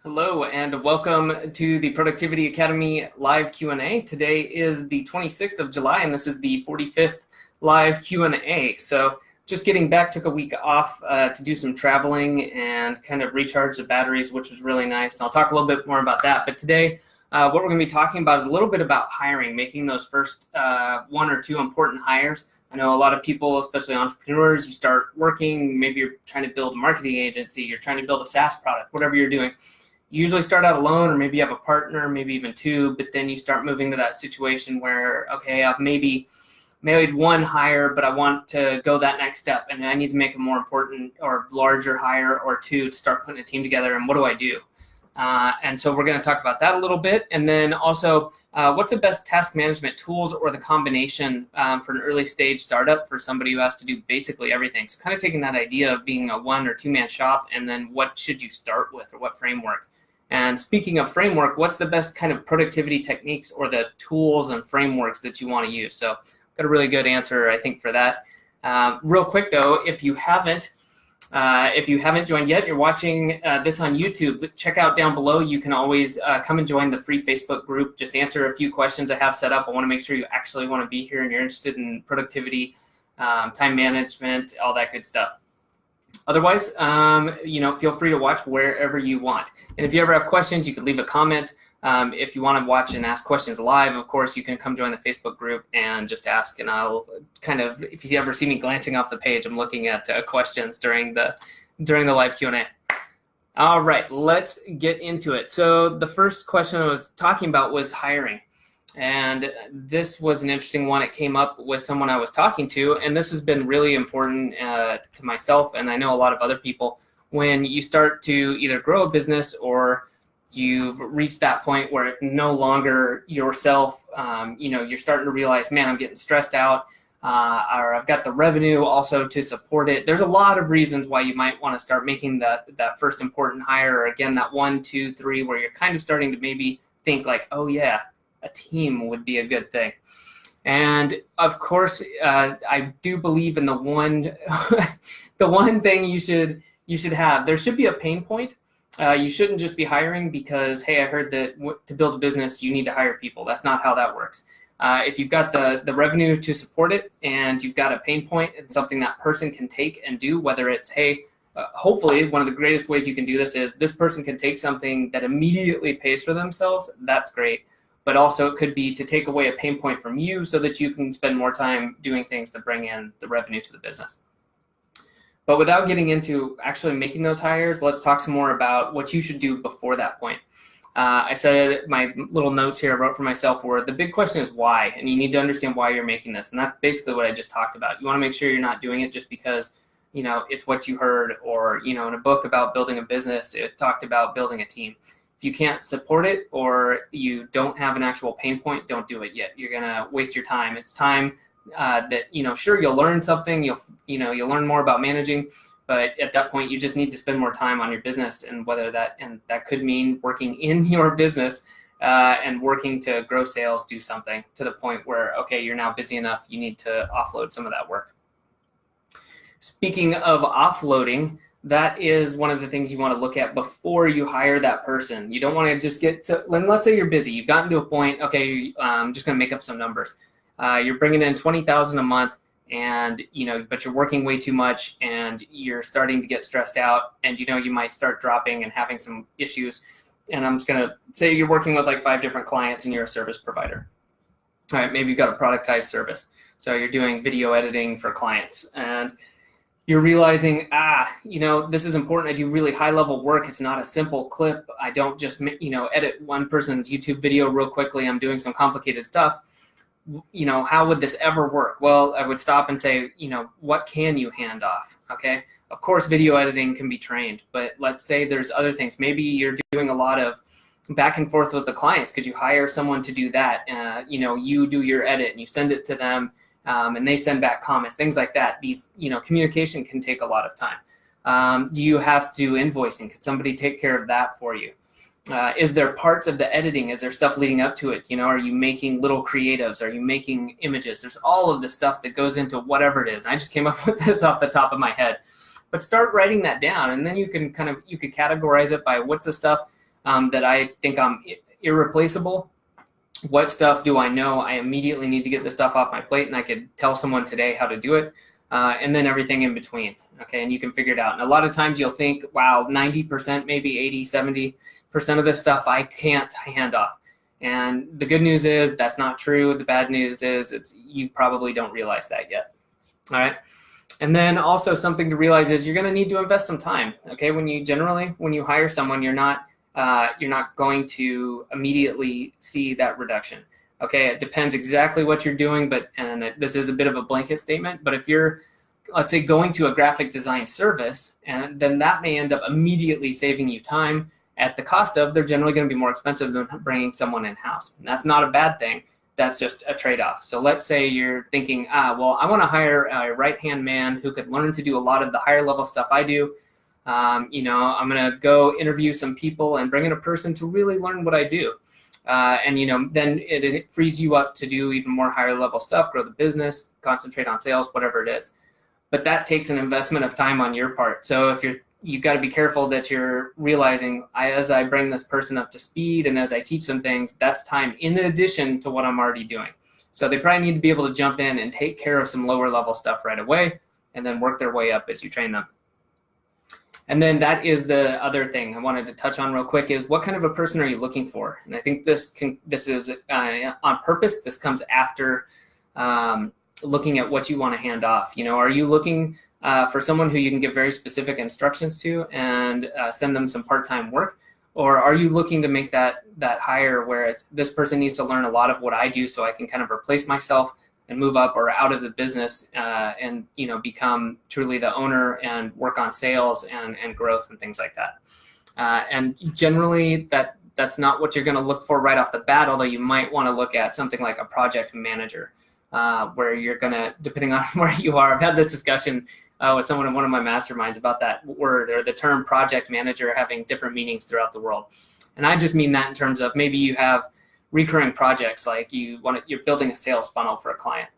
Hello and welcome to the Productivity Academy live Q&A. Today is the 26th of July and this is the 45th live Q&A. So just getting back, took a week off to do some traveling and kind of recharge the batteries, which was really nice. And I'll talk a little bit more about that. But today, what we're going to be talking about is a little bit about hiring, making those first one or two important hires. I know a lot of people, especially entrepreneurs, you start working, maybe you're trying to build a marketing agency, you're trying to build a SaaS product, whatever you're doing. You usually start out alone, or maybe you have a partner, maybe even two, but then you start moving to that situation where, okay, I've maybe made one hire, but I want to go that next step, and I need to make a more important or larger hire or two to start putting a team together, and what do I do? And so we're going to talk about that a little bit, and then also what's the best task management tools or the combination for an early stage startup for somebody who has to do basically everything. So kind of taking that idea of being a one or two man shop, and then what should you start with, or what framework? And speaking of framework, what's the best kind of productivity techniques or the tools and frameworks that you want to use? So got a really good answer, I think, for that. Real quick though, if you haven't joined yet, you're watching this on YouTube, check out down below. You can always come and join the free Facebook group. Just answer a few questions I have set up. I want to make sure you actually want to be here and you're interested in productivity, time management, all that good stuff. Otherwise, feel free to watch wherever you want. And if you ever have questions, you can leave a comment. If you want to watch and ask questions live, of course, you can come join the Facebook group and just ask. And I'll kind of, if you ever see me glancing off the page, I'm looking at questions during the live Q&A. All right, let's get into it. So the first question I was talking about was hiring. And this was an interesting one. It came up with someone I was talking to, and this has been really important to myself, and I know a lot of other people. When you start to either grow a business or you've reached that point where it's no longer yourself, you're starting to realize, man, I'm getting stressed out, or I've got the revenue also to support it. There's a lot of reasons why you might want to start making that first important hire, or again, that 1, 2, 3, where you're kind of starting to maybe think like, oh yeah, a team would be a good thing. And of course, I do believe in the one thing you should have. There should be a pain point. You shouldn't just be hiring because, hey, I heard that to build a business, you need to hire people. That's not how that works. If you've got the revenue to support it and you've got a pain point and something that person can take and do, whether it's, hey, hopefully one of the greatest ways you can do this is this person can take something that immediately pays for themselves. That's great. But also it could be to take away a pain point from you so that you can spend more time doing things that bring in the revenue to the business. But without getting into actually making those hires, let's talk some more about what you should do before that point. I said my little notes here I wrote for myself were the big question is why, and you need to understand why you're making this. And that's basically what I just talked about. You want to make sure you're not doing it just because, it's what you heard, or, in a book about building a business, it talked about building a team. If you can't support it or you don't have an actual pain point, don't do it yet. You're going to waste your time. It's time that, sure, you'll learn something, you'll learn more about managing, but at that point you just need to spend more time on your business, and that could mean working in your business and working to grow sales, do something to the point where, okay, you're now busy enough, you need to offload some of that work. Speaking of offloading, that is one of the things you want to look at before you hire that person. You don't want to just let's say you're busy. You've gotten to a point, okay, I'm just going to make up some numbers. You're bringing in $20,000 a month, and but you're working way too much, and you're starting to get stressed out, and you might start dropping and having some issues. And I'm just going to say you're working with like 5 different clients, and you're a service provider. All right, maybe you've got a productized service. So you're doing video editing for clients, and you're realizing, this is important. I do really high level work. It's not a simple clip. I don't just, edit one person's YouTube video real quickly. I'm doing some complicated stuff. How would this ever work? Well, I would stop and say, what can you hand off? Okay. Of course, video editing can be trained, but let's say there's other things. Maybe you're doing a lot of back and forth with the clients. Could you hire someone to do that? You do your edit and you send it to them. And they send back comments, things like that. These, communication can take a lot of time. Do you have to do invoicing? Could somebody take care of that for you? Is there parts of the editing? Is there stuff leading up to it? Are you making little creatives? Are you making images? There's all of the stuff that goes into whatever it is. And I just came up with this off the top of my head. But start writing that down, and then you could categorize it by what's the stuff that I think I'm irreplaceable. What stuff do I know I immediately need to get this stuff off my plate, and I could tell someone today how to do it, and then everything in between. Okay, and you can figure it out. And a lot of times you'll think, wow, 90%, maybe 80, 70% of this stuff I can't hand off. And the good news is that's not true. The bad news is you probably don't realize that yet. All right. And then also something to realize is you're going to need to invest some time. Okay, when you hire someone, you're not going to immediately see that reduction. Okay, it depends exactly what you're doing, and this is a bit of a blanket statement, but if you're, let's say, going to a graphic design service, and then that may end up immediately saving you time at the cost of, they're generally going to be more expensive than bringing someone in-house. And that's not a bad thing. That's just a trade-off. So let's say you're thinking, well, I want to hire a right-hand man who could learn to do a lot of the higher level stuff I do. I'm going to go interview some people and bring in a person to really learn what I do. Then it frees you up to do even more higher level stuff, grow the business, concentrate on sales, whatever it is. But that takes an investment of time on your part. So if you've got to be careful that you're realizing as I bring this person up to speed and as I teach them things, that's time in addition to what I'm already doing. So they probably need to be able to jump in and take care of some lower level stuff right away and then work their way up as you train them. And then that is the other thing I wanted to touch on real quick is what kind of a person are you looking for? And I think this is on purpose. This comes after looking at what you want to hand off. Are you looking for someone who you can give very specific instructions to and send them some part-time work? Or are you looking to make that hire where it's this person needs to learn a lot of what I do so I can kind of replace myself and move up or out of the business and become truly the owner and work on sales and growth and things like that. And generally that's not what you're going to look for right off the bat, although you might want to look at something like a project manager where you're going to, depending on where you are, I've had this discussion with someone in one of my masterminds about that word or the term project manager having different meanings throughout the world. And I just mean that in terms of maybe you have recurring projects like you're building a sales funnel for a client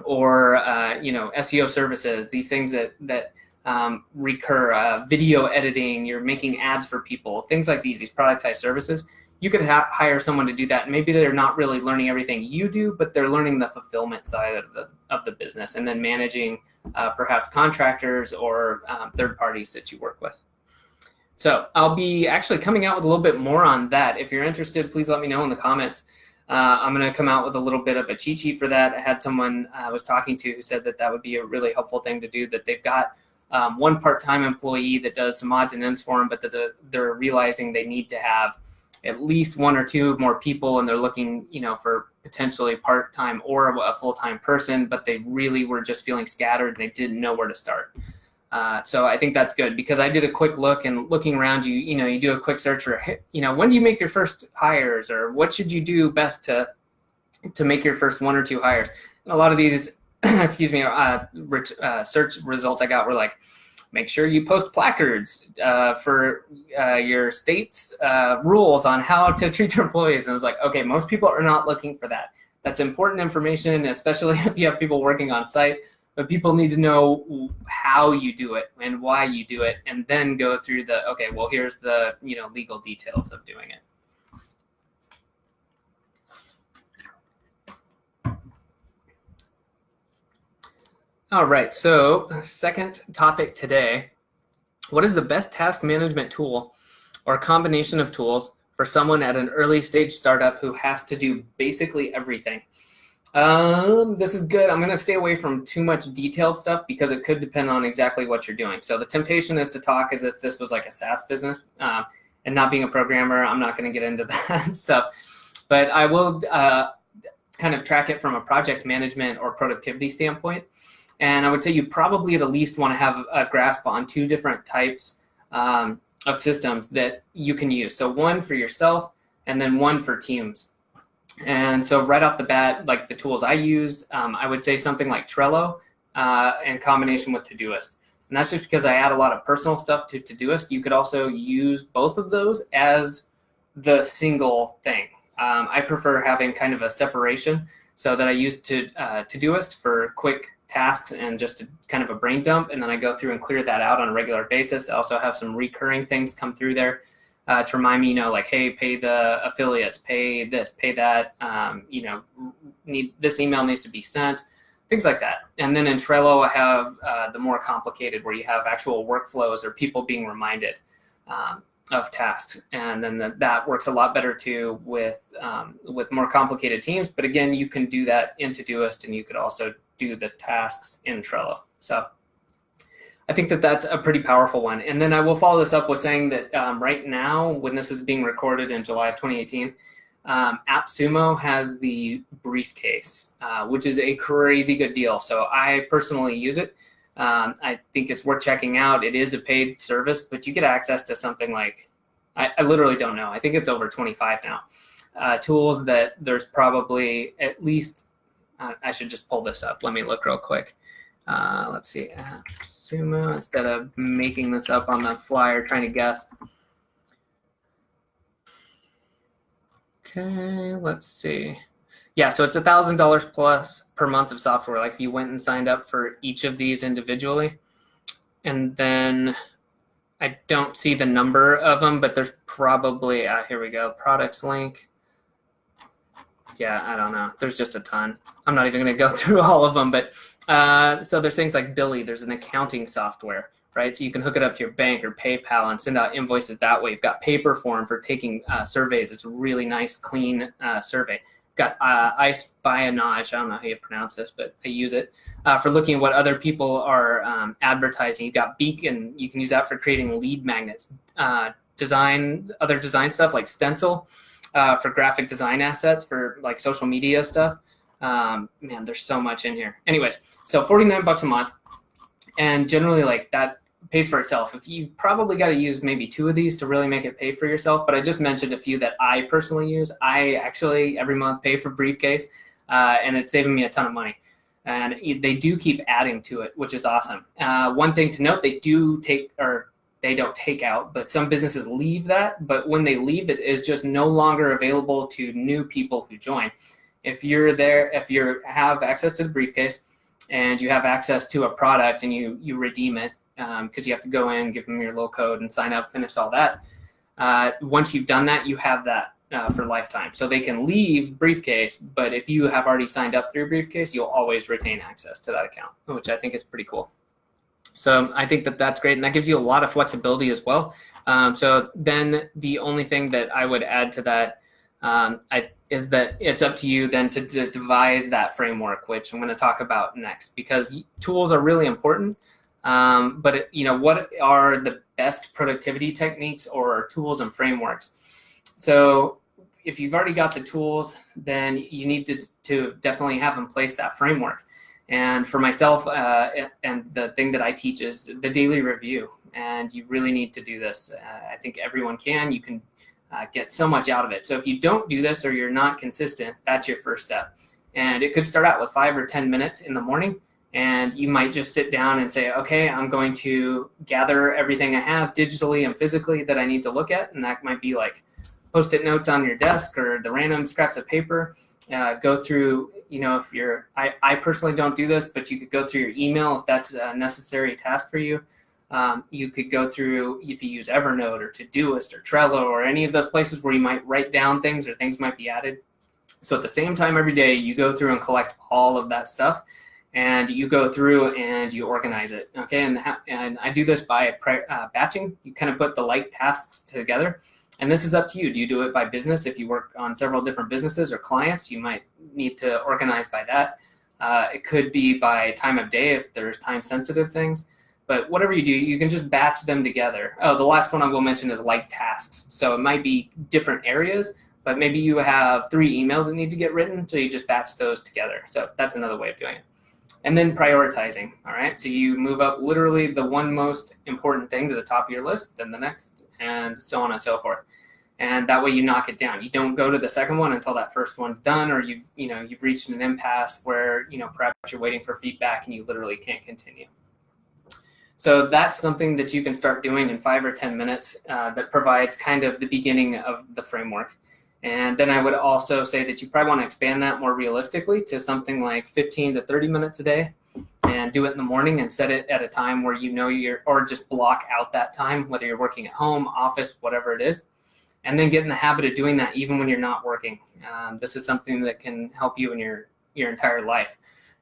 or SEO services, these things that recur, video editing, you're making ads for people, things like these productized services. You could hire someone to do that. And maybe they're not really learning everything you do, but they're learning the fulfillment side of the business and then managing perhaps contractors or third parties that you work with. So I'll be actually coming out with a little bit more on that. If you're interested, please let me know in the comments. I'm going to come out with a little bit of a cheat sheet for that. I had someone I was talking to who said that would be a really helpful thing to do, that they've got one part-time employee that does some odds and ends for them, but that they're realizing they need to have at least one or two more people, and they're looking, for potentially part-time or a full-time person, but they really were just feeling scattered and they didn't know where to start. So I think that's good because I did a quick look and looking around you do a quick search for, when do you make your first hires or what should you do best to make your first one or two hires? And a lot of these, search results I got were like, make sure you post placards for your state's rules on how to treat your employees. And I was like, okay, most people are not looking for that. That's important information, especially if you have people working on site. But people need to know how you do it and why you do it, and then go through here's the legal details of doing it. All right, so second topic today, what is the best task management tool or combination of tools for someone at an early stage startup who has to do basically everything? This is good. I'm going to stay away from too much detailed stuff because it could depend on exactly what you're doing. So the temptation is to talk as if this was like a SaaS business, and not being a programmer, I'm not going to get into that stuff. But I will kind of track it from a project management or productivity standpoint. And I would say you probably at least want to have a grasp on two different types of systems that you can use. So one for yourself and then one for teams. And so right off the bat, like the tools I use, I would say something like Trello in combination with Todoist. And that's just because I add a lot of personal stuff to Todoist. You could also use both of those as the single thing. I prefer having kind of a separation so that I use Todoist for quick tasks and just to kind of a brain dump. And then I go through and clear that out on a regular basis. I also have some recurring things come through there. to remind me, like, hey, pay the affiliates, pay this, pay that, this email needs to be sent, things like that. And then in Trello, I have the more complicated, where you have actual workflows or people being reminded of tasks. And then that works a lot better too with more complicated teams. But again, you can do that in Todoist, and you could also do the tasks in Trello. So I think that that's a pretty powerful one. And then I will follow this up with saying that right now, when this is being recorded in July of 2018, AppSumo has the briefcase, which is a crazy good deal. So I personally use it. I think it's worth checking out. It is a paid service, but you get access to something like, I literally don't know. I think it's over 25 now. Tools that there's probably at least, I should just pull this up. Let me look real quick. Let's see, AppSumo, instead of making this up on the fly or trying to guess. Okay, let's see. Yeah, so it's $1,000 plus per month of software. Like if you went and signed up for each of these individually, and then I don't see the number of them, but there's probably, here we go, products link. Yeah, I don't know. There's just a ton. I'm not even going to go through all of them, but so there's things like Billy. There's an accounting software, right? So you can hook it up to your bank or PayPal and send out invoices that way. You've got Paperform for taking surveys. It's a really nice, clean survey. Got Espionage. I don't know how you pronounce this, but I use it for looking at what other people are advertising. You've got Beacon. You can use that for creating lead magnets. Other design stuff like Stencil for graphic design assets for like social media stuff. Man, there's so much in here. Anyways, so $49 a month, and generally like that pays for itself. If you probably got to use maybe 2 of these to really make it pay for yourself, but I just mentioned a few that I personally use. I actually every month pay for Briefcase, and it's saving me a ton of money. And they do keep adding to it, which is awesome. One thing to note, they don't take out, but some businesses leave that. But when they leave, it is just no longer available to new people who join. If you're there, if you have access to the Briefcase and you have access to a product and you redeem it, because you have to go in, give them your little code and sign up, finish all that. Once you've done that, you have that for lifetime. So they can leave Briefcase, but if you have already signed up through Briefcase, you'll always retain access to that account, which I think is pretty cool. So I think that that's great, and that gives you a lot of flexibility as well. So then the only thing that I would add to that is that it's up to you then to devise that framework, which I'm going to talk about next, because tools are really important. But what are the best productivity techniques or tools and frameworks? So if you've already got the tools, then you need to definitely have in place that framework. And for myself, and the thing that I teach is the daily review. And you really need to do this. I think everyone can. You can get so much out of it. So if you don't do this or you're not consistent, that's your first step. And it could start out with 5 or 10 minutes in the morning. And you might just sit down and say, okay, I'm going to gather everything I have digitally and physically that I need to look at. And that might be like Post-it notes on your desk or the random scraps of paper. Go through, if you're, I personally don't do this, but you could go through your email if that's a necessary task for you. You could go through, if you use Evernote or Todoist or Trello or any of those places where you might write down things or things might be added. So at the same time every day, you go through and collect all of that stuff. And you go through and you organize it, okay? And I do this by batching. You kind of put the light tasks together. And this is up to you. Do you do it by business? If you work on several different businesses or clients, you might need to organize by that. It could be by time of day if there's time-sensitive things. But whatever you do, you can just batch them together. Oh, the last one I will mention is light tasks. So it might be different areas, but maybe you have 3 emails that need to get written, so you just batch those together. So that's another way of doing it. And then prioritizing, all right? So you move up literally the one most important thing to the top of your list, then the next, and so on and so forth. And that way you knock it down. You don't go to the second one until that first one's done, or you've reached an impasse where, perhaps you're waiting for feedback and you literally can't continue. So that's something that you can start doing in 5 or 10 minutes that provides kind of the beginning of the framework. And then I would also say that you probably want to expand that more realistically to something like 15 to 30 minutes a day, and do it in the morning and set it at a time where or just block out that time, whether you're working at home, office, whatever it is. and then get in the habit of doing that even when you're not working. This is something that can help you in your entire life.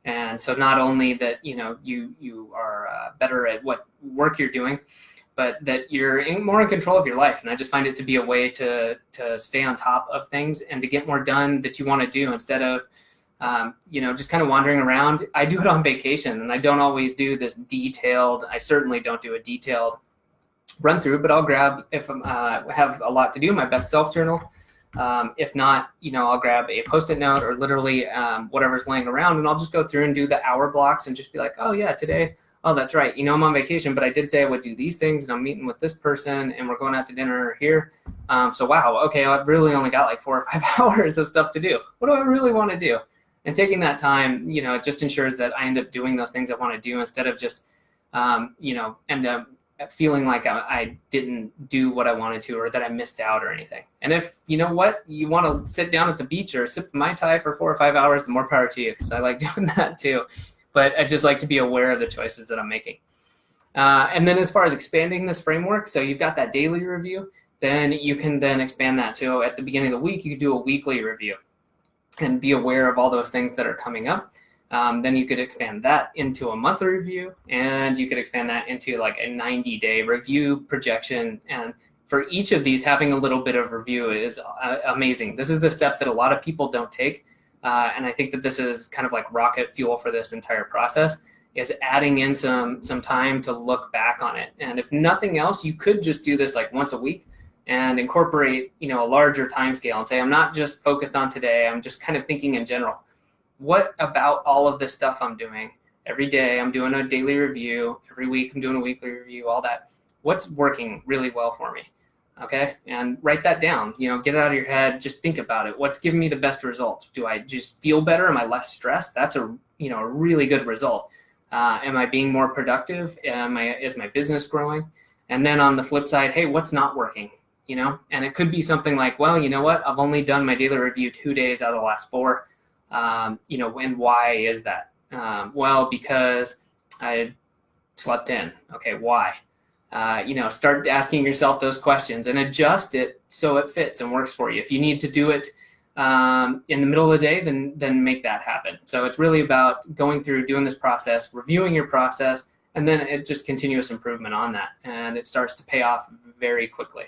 And so not only that, you are better at what work you're doing, but that you're more in control of your life. And I just find it to be a way to stay on top of things and to get more done that you want to do instead of, just kind of wandering around. I do it on vacation, and I don't always do this detailed. I certainly don't do a detailed run through, but I'll grab, if I have a lot to do, my best self journal. If not, I'll grab a Post-it note or literally whatever's laying around, and I'll just go through and do the hour blocks and just be like, oh yeah, today, oh that's right, I'm on vacation, but I did say I would do these things, and I'm meeting with this person, and we're going out to dinner here. So wow, okay, I've really only got like 4 or 5 hours of stuff to do. What do I really want to do? And taking that time, it just ensures that I end up doing those things I want to do instead of just, end up feeling like I didn't do what I wanted to, or that I missed out or anything. And if you want to sit down at the beach or sip Mai Tai for 4 or 5 hours, the more power to you, because I like doing that too. But I just like to be aware of the choices that I'm making. And then as far as expanding this framework, so you've got that daily review, then you can then expand that. So at the beginning of the week, you could do a weekly review and be aware of all those things that are coming up. Then you could expand that into a monthly review, and you could expand that into like a 90-day review projection. And for each of these, having a little bit of review is amazing. This is the step that a lot of people don't take. And I think that this is kind of like rocket fuel for this entire process, is adding in some time to look back on it. And if nothing else, you could just do this like once a week and incorporate, a larger time scale and say, I'm not just focused on today, I'm just kind of thinking in general. What about all of this stuff I'm doing every day? I'm doing a daily review. Every week I'm doing a weekly review, all that. What's working really well for me? Okay. And write that down, get it out of your head. Just think about it. What's giving me the best results? Do I just feel better? Am I less stressed? That's a really good result. Am I being more productive? Is my business growing? And then on the flip side, hey, what's not working? And it could be something like, well, you know what? I've only done my daily review 2 days out of the last 4. And why is that? Well, because I slept in. Okay, why? Start asking yourself those questions and adjust it so it fits and works for you. If you need to do it in the middle of the day, then make that happen. So it's really about going through, doing this process, reviewing your process, and then it just continuous improvement on that. And it starts to pay off very quickly.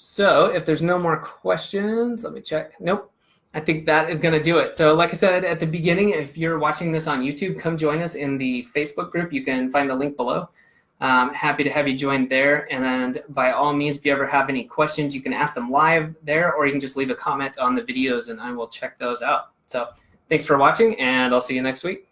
So if there's no more questions, let me check. Nope. I think that is going to do it. So like I said at the beginning, if you're watching this on YouTube, come join us in the Facebook group. You can find the link below. Happy to have you join there. And by all means, if you ever have any questions, you can ask them live there, or you can just leave a comment on the videos and I will check those out. So thanks for watching, and I'll see you next week.